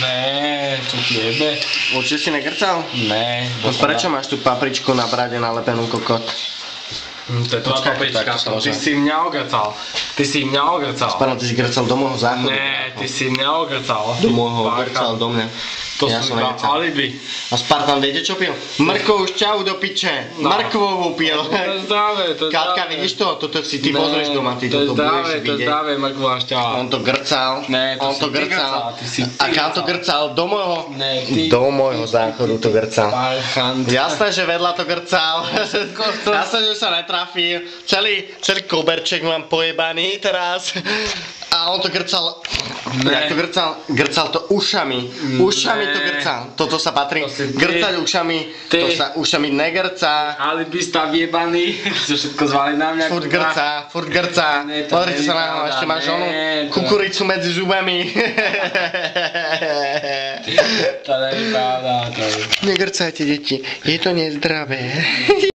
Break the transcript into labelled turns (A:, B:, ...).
A: Ne, čo ti jebe?
B: Určite si negrcal?
A: Ne.
B: No prečo máš tú papričku na brade nalepenú kokot?
A: To je tvoja paprička, ty si mňa ogrcal. Ty si mňa ogrcal.
B: Spadám, ty si grcal do môjho záchodu.
A: Ne, ty si mňa ogrcal.
B: Do môjho, grcal do mňa.
A: To ja sú iba alibi.
B: A Spartan, viete čo pil? Mrkvovú šťavu do piče. Mrkvovú pil.
A: To je zdravé, to je zdravé.
B: Katka, vidíš to? Toto si ty pozrieš doma, ty toto budeš vidieť.
A: To je zdravé, mrkvová šťava.
B: On to grcal.
A: Ne, to
B: on to
A: si ty grcal.
B: A kam to grcal? Do môjho?
A: Ne, ty.
B: Do môjho záchodu to grcal.
A: Parchant.
B: Jasné, že vedľa to grcal. Jasné, že sa netrafil. Celý koberček mám pojebaný teraz. A on to grcal. Jak to grcal? Grcal to ušami. Ušami to grcal. Toto sa patrí. Grcať ušami. To sa ušami negrcá.
A: Alibista vjebaný. Chce všetko zvaliť na mňa.
B: Furt grcá. Pozrite sa na ho, ešte máš onu kukuricu medzi zubami.
A: To nie je pravda.
B: Negrcajte, deti. Je to nezdravé.